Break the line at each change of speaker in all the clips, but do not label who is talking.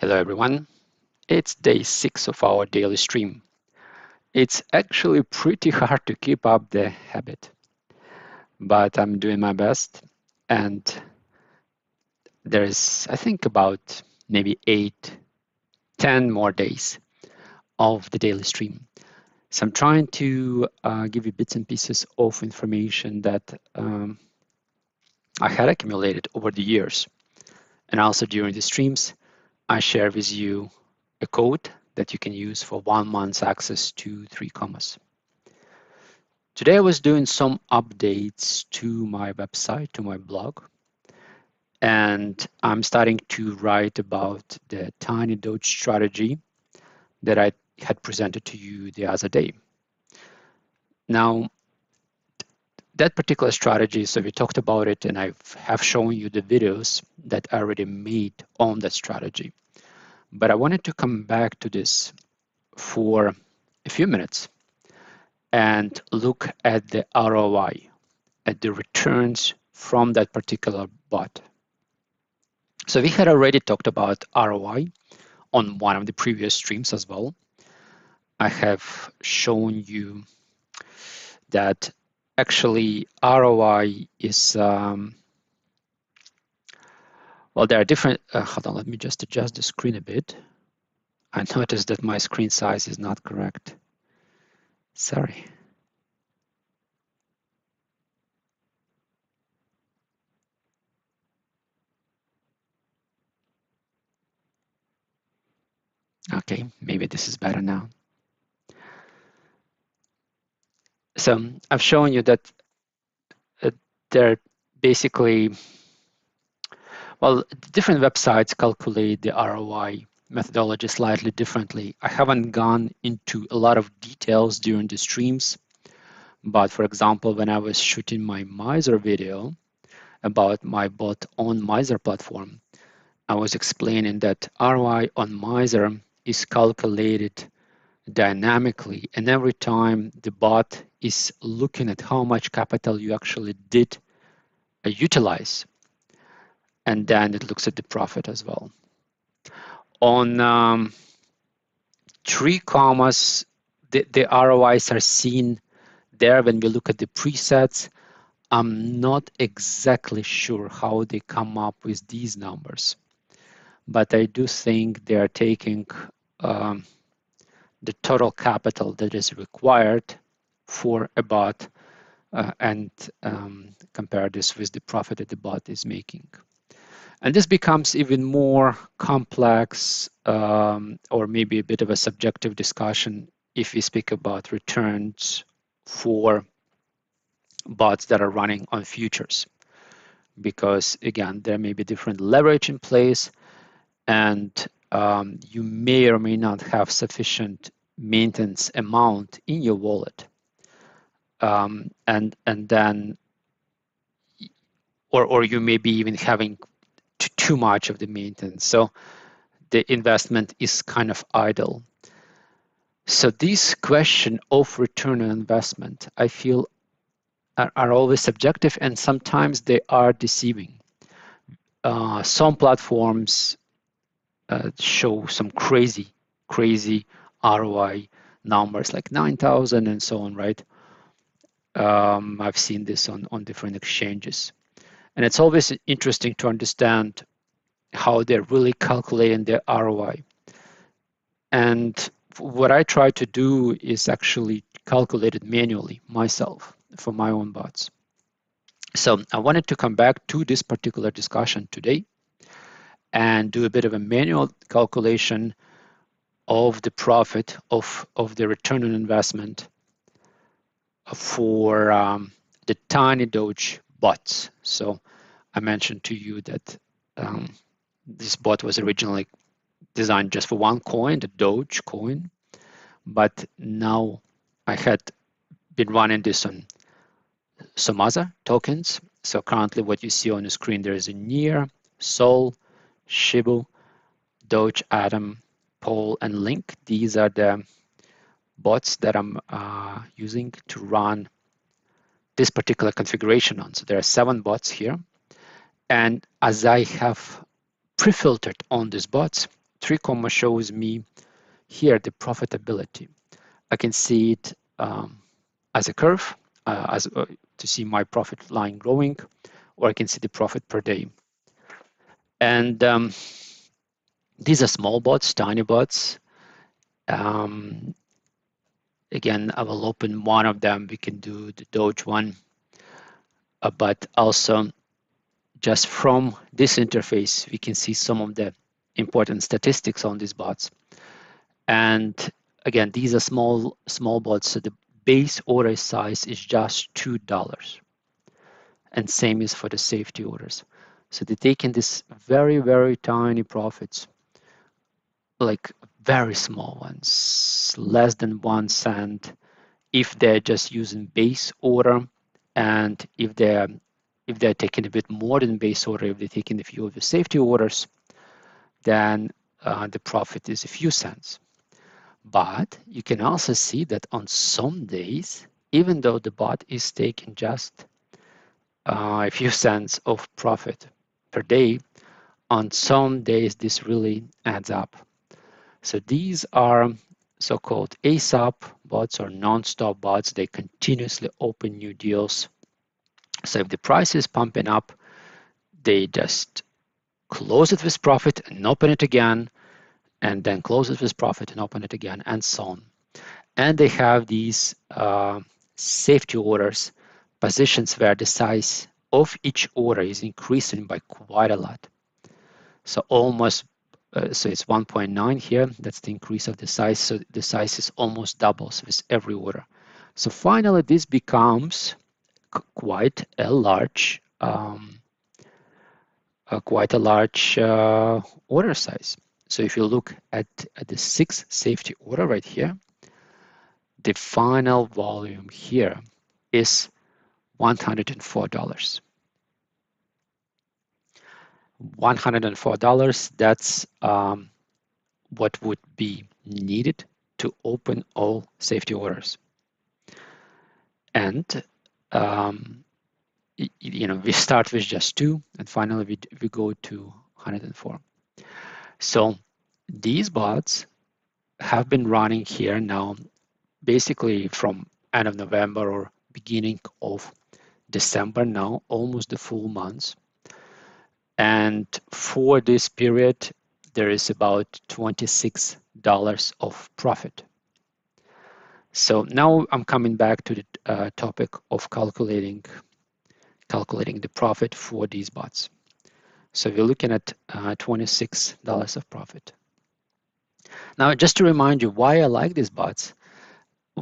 Hello everyone, it's day 6 of our daily stream. It's actually pretty hard to keep up the habit, but I'm doing my best, and there's, I think, about maybe 8-10 more days of the daily stream. So I'm trying to give you bits and pieces of information that I had accumulated over the years. And also during the streams, I share with you a code that you can use for 1 month's access to 3 commas. Today I was doing some updates to my website, to my blog, and I'm starting to write about the Tiny DOGE strategy that I had presented to you the other day. Now, that particular strategy, so we talked about it, and I have shown you the videos that I already made on that strategy. But I wanted to come back to this for a few minutes and look at the ROI, at the returns from that particular bot. So we had already talked about ROI on one of the previous streams as well. I have shown you that actually ROI is, well, there are different, hold on, let me just adjust the screen a bit. I noticed that my screen size is not correct. Sorry. Okay, maybe this is better now. So I've shown you that they're basically, well, different websites calculate the ROI methodology slightly differently. I haven't gone into a lot of details during the streams, but for example, when I was shooting my Miser video about my bot on Miser platform, I was explaining that ROI on Miser is calculated dynamically, and every time the bot is looking at how much capital you actually did utilize, and then it looks at the profit as well. On 3 commas, the ROIs are seen there when we look at the presets. I'm not exactly sure how they come up with these numbers, but I do think they are taking the total capital that is required for a bot and compare this with the profit that the bot is making. And this becomes even more complex or maybe a bit of a subjective discussion if we speak about returns for bots that are running on futures. Because again, there may be different leverage in place, and you may or may not have sufficient maintenance amount in your wallet. And then, or you may be even having too much of the maintenance. So the investment is kind of idle. So this question of return on investment, I feel, are always subjective, and sometimes they are deceiving. Some platforms show some crazy ROI numbers like 9,000 and so on, right? I've seen this on different exchanges. And it's always interesting to understand how they're really calculating their ROI. And what I try to do is actually calculate it manually myself for my own bots. So I wanted to come back to this particular discussion today and do a bit of a manual calculation of the profit of the return on investment for the Tiny DOGE bots. So I mentioned to you that this bot was originally designed just for one coin, the Doge coin, but now I had been running this on some other tokens. So currently what you see on the screen, there is a Near, Sol, Shibu, Doge, Atom, Pole, and Link. These are the bots that I'm using to run this particular configuration on. So there are 7 bots here. And as I have pre-filtered on these bots, 3 comma shows me here the profitability. I can see it as a curve, to see my profit line growing, or I can see the profit per day. And these are small bots, tiny bots. Again, I will open one of them. We can do the DOGE one, but also just from this interface, we can see some of the important statistics on these bots. And again, these are small bots, so the base order size is just $2. And same is for the safety orders. So they're taking this very, very tiny profits, like very small ones, less than 1 cent, if they're just using base order, and if they're taking a bit more than base order, if they're taking a few of the safety orders, then the profit is a few cents. But you can also see that on some days, even though the bot is taking just a few cents of profit per day, on some days this really adds up. So these are so-called ASAP bots or non-stop bots. They continuously open new deals. So if the price is pumping up, they just close it with profit and open it again, and then close it with profit and open it again, and so on. And they have these safety orders, positions where the size of each order is increasing by quite a lot. So almost, so it's 1.9 here, that's the increase of the size. So the size is almost doubles with every order. So finally, this becomes quite a large order size. So if you look at the 6th safety order right here, the final volume here is $104. $104, that's what would be needed to open all safety orders. And we start with just 2, and finally we go to 104. So these bots have been running here now basically from end of November or beginning of December now, almost the full months. And for this period, there is about $26 of profit. So now I'm coming back to the topic of calculating the profit for these bots. So we're looking at $26 of profit. Now, just to remind you why I like these bots.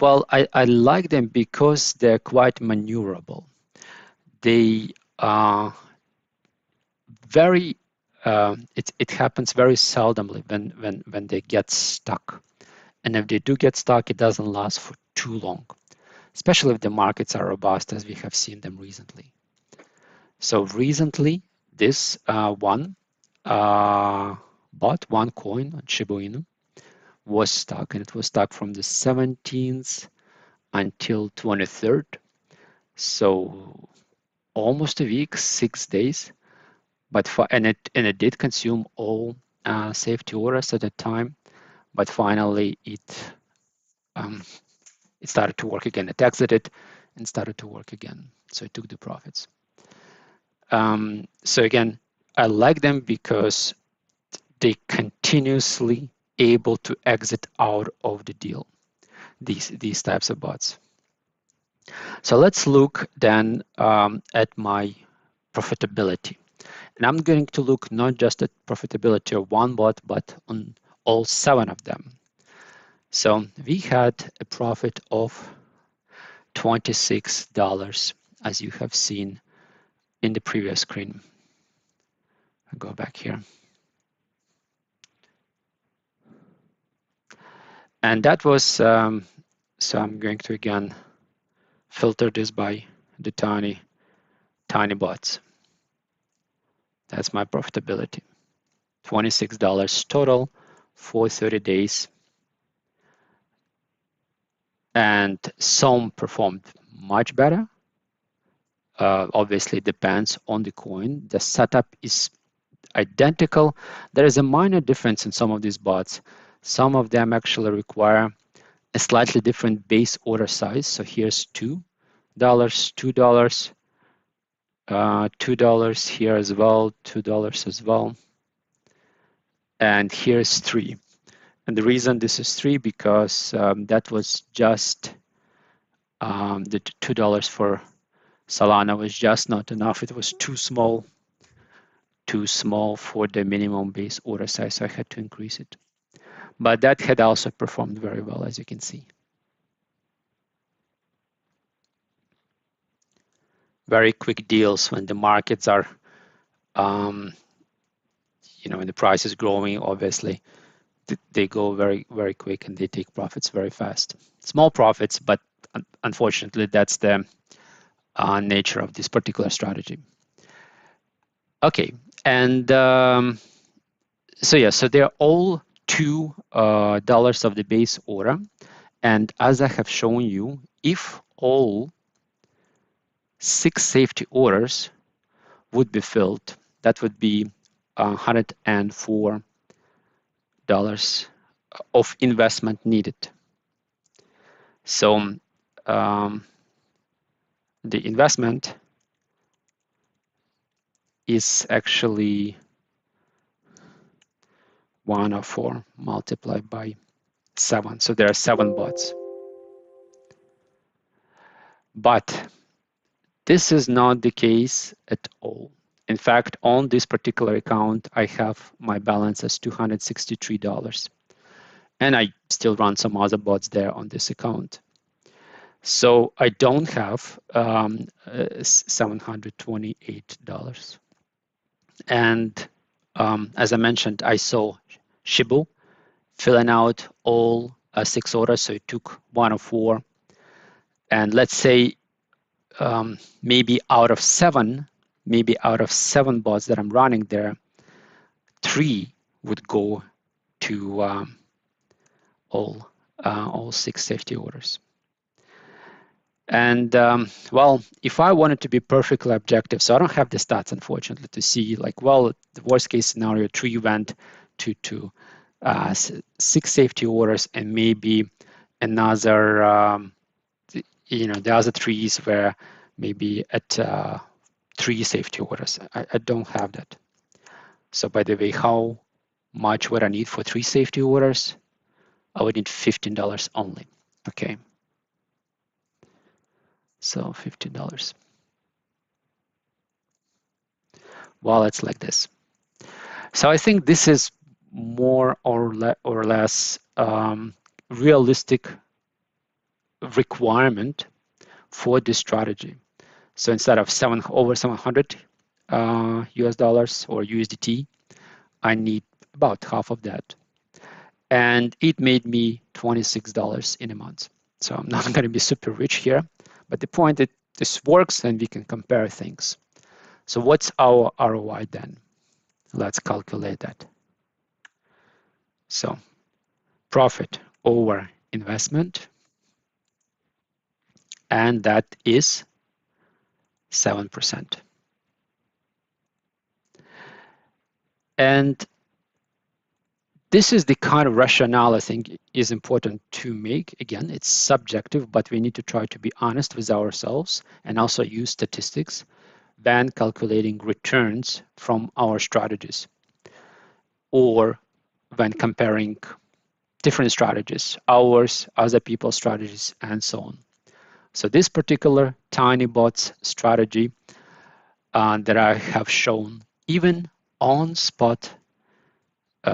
Well, I like them because they're quite maneuverable. They are very, it happens very seldomly when they get stuck. And if they do get stuck, it doesn't last for too long, especially if the markets are robust, as we have seen them recently. So recently, this one coin on Shiba Inu was stuck, and it was stuck from the 17th until 23rd. So almost a week, 6 days. But and it did consume all safety orders at the time. But finally, it started to work again. It exited and started to work again. So it took the profits. So again, I like them because they continuously able to exit out of the deal, these types of bots. So let's look then at my profitability. And I'm going to look not just at profitability of one bot, but on all 7 of them. So we had a profit of $26, as you have seen in the previous screen. I'll go back here. And that was, so I'm going to again filter this by the tiny bots. That's my profitability. $26 total for 30 days. And some performed much better. Obviously, it depends on the coin. The setup is identical. There is a minor difference in some of these bots. Some of them actually require a slightly different base order size. So here's $2, $2, $2 here as well, $2 as well. And here's 3. And the reason this is 3 because that was just the $2 for Solana was just not enough. It was too small for the minimum base order size, so I had to increase it. But that had also performed very well, as you can see. Very quick deals when the markets are, when the price is growing, obviously, they go very, very quick and they take profits very fast. Small profits, but unfortunately, that's the nature of this particular strategy. Okay, and so they're all $2 of the base order. And as I have shown you, if all 6 safety orders would be filled, that would be $104 of investment needed. So the investment is actually 104 multiplied by 7. So there are 7 bots. But this is not the case at all. In fact, on this particular account, I have my balance as $263. And I still run some other bots there on this account. So I don't have $728. And as I mentioned, I saw Shibu filling out all 6 orders, so it took 104. And let's say maybe out of 7 bots that I'm running there, 3 would go to all 6 safety orders. And well, if I wanted to be perfectly objective, so I don't have the stats, unfortunately, to see like, well, the worst case scenario, 3 went to 6 safety orders, and maybe another, the other 3s were maybe at 3 safety orders. I don't have that. So by the way, how much would I need for 3 safety orders? I would need $15 only. Okay. So $15. Well, it's like this. So I think this is more or less realistic requirement for this strategy. So instead of over 700 US dollars or USDT, I need about half of that. And it made me $26 in a month. So I'm not going to be super rich here, but the point is this works and we can compare things. So what's our ROI then? Let's calculate that. So profit over investment, and that is 7%. And this is the kind of rationale I think is important to make. Again, it's subjective, but we need to try to be honest with ourselves and also use statistics when calculating returns from our strategies or when comparing different strategies, ours, other people's strategies, and so on. So this particular Tiny Bots strategy that I have shown, even on spot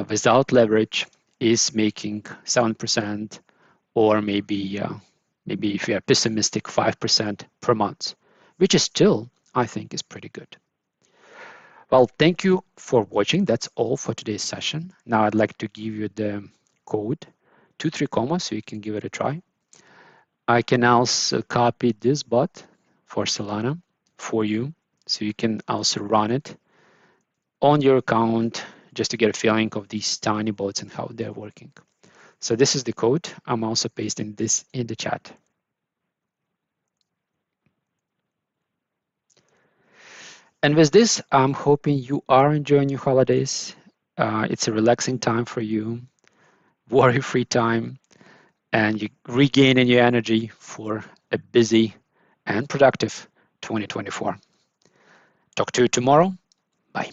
without leverage, is making 7%, or maybe if you are pessimistic, 5% per month, which is still, I think, is pretty good. Well, thank you for watching. That's all for today's session. Now I'd like to give you the code 23, so you can give it a try. I can also copy this bot for Solana for you, so you can also run it on your account just to get a feeling of these tiny bots and how they're working. So this is the code. I'm also pasting this in the chat. And with this, I'm hoping you are enjoying your holidays. It's a relaxing time for you, worry-free time, and you regaining your energy for a busy and productive 2024. Talk to you tomorrow. Bye.